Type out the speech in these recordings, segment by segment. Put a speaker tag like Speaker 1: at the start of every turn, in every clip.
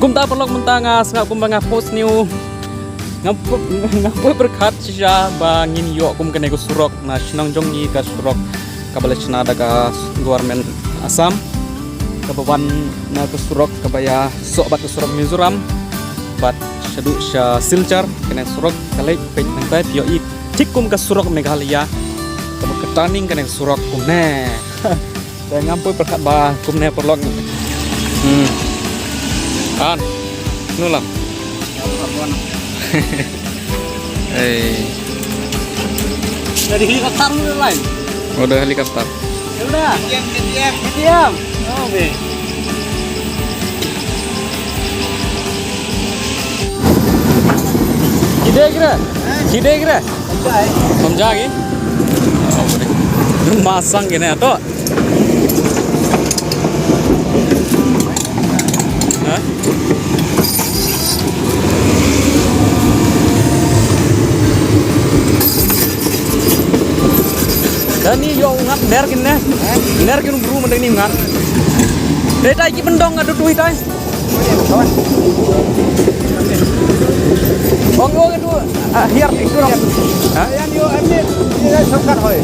Speaker 1: kum ta perlok mentangas ngap kum banga post new ngap berkat sisa bangin yo kum kene surok na sinong jong ni ka surok kabale chna daga government Assam kabawan na ka surok kabaya sok bat surok Mizoram bat shadu sha Silchar kene surok kalai pej nang tai yo ik tikum ka surok Meghalaya kamu ketaning kene surok kum ne dan ngampui berkat ba kum ne perlok kan nulang
Speaker 2: dari helikopter lu lain.
Speaker 1: Udah helikopter.
Speaker 2: Ya udah. Diam. Oh, be.
Speaker 1: Cide kira. Samjha lagi. Oh, boleh. Masang gini atau? Hah? Dan ini yo ngat ner kin buru mending ni ngat. Deta iki pendong adu duit ai. Ongo itu hiar itu orang.
Speaker 2: Yang yo ambil ini songkat hoy.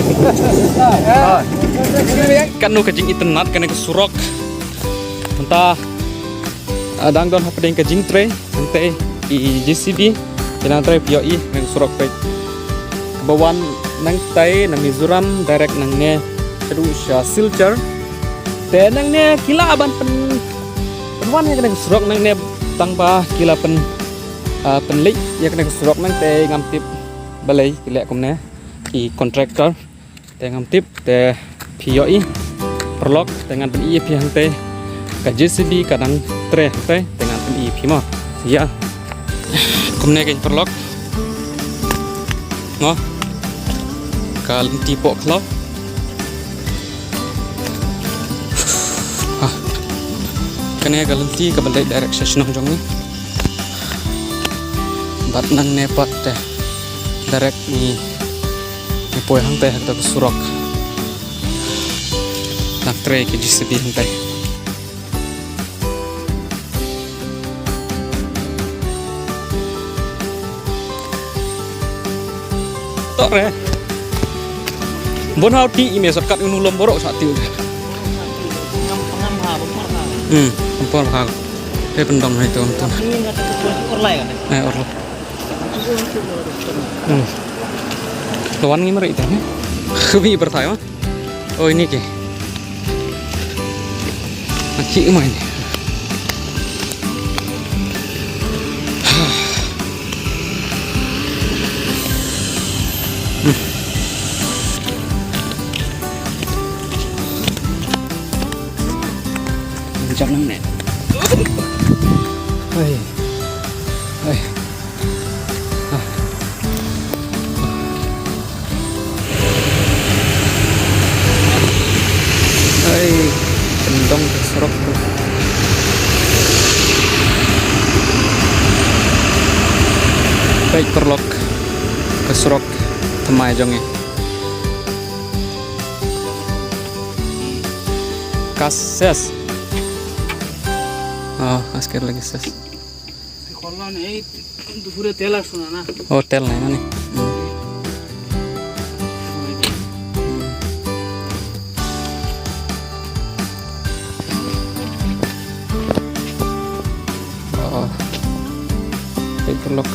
Speaker 1: Kan nu kajing internet kan ke surok. Entah adang don hapedeng kajing tre ante i JCB dan tre POI nang surok pe. Bawan nang tai na Mizoram direct nang ne teru sha Silchar te nang ne kila ban penwan ya kena surok nang ne tangpa kila penlik ya kena surok nang te ngamtip balai kila kum ne i contractor te ngamtip te POI perlok dengan pen IP hang te ka JCB kadang tre te dengan pen IP ma ya kum ne ke perlok ngo kalian tipok kelop kene kalian ti ke balik direct session jong ni bat nang nepat teh direct ni poy hang teh ta surok nak tre ke JCB hang teh tok re bon hau ti ime shortcut unu lom borok sak tiu empor ha he pendong hai tu onton
Speaker 2: Orlai kan.
Speaker 1: Orlo lawan ngi mari teh khubi bertanya oh ini ke aki main jam nang net. Hai. Hai, pendong keserok tuh. Baik perlok keserok temai jongnya. Kases. Oh, askar lagi ses.
Speaker 2: Kolon eh itu sudah telas na.
Speaker 1: Hotel na nih. Oh. Perlok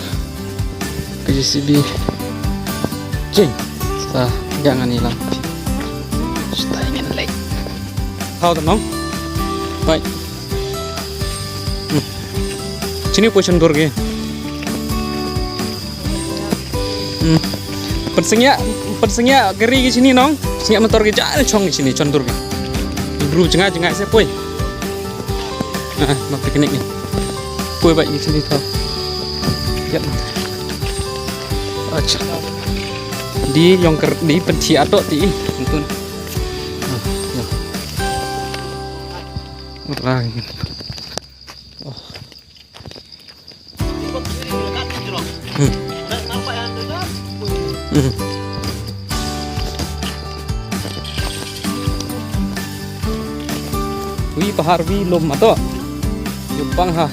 Speaker 1: ke JCB. Cing. Sah, jangan hilang. Stay in late. How the no? Baik. Sini position durge. Persengnya keri ke sini nong. Sengnya motor ke jalan chong di sini condur ke. Bro jengah saya poi. Nah, mak piknik ni. Poi baik di sini tau. Lihat. Acha. Di yongker di penci atok ti. Tuntun. Ya. Orang. Wi pahar wi lom ato. Jepang ha.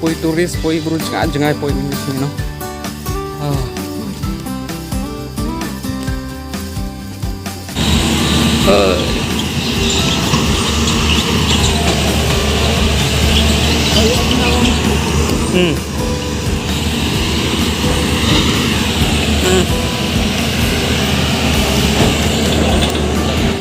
Speaker 1: poi turis poi brunch nga jengay poi ini sini no. Ah. Hmm.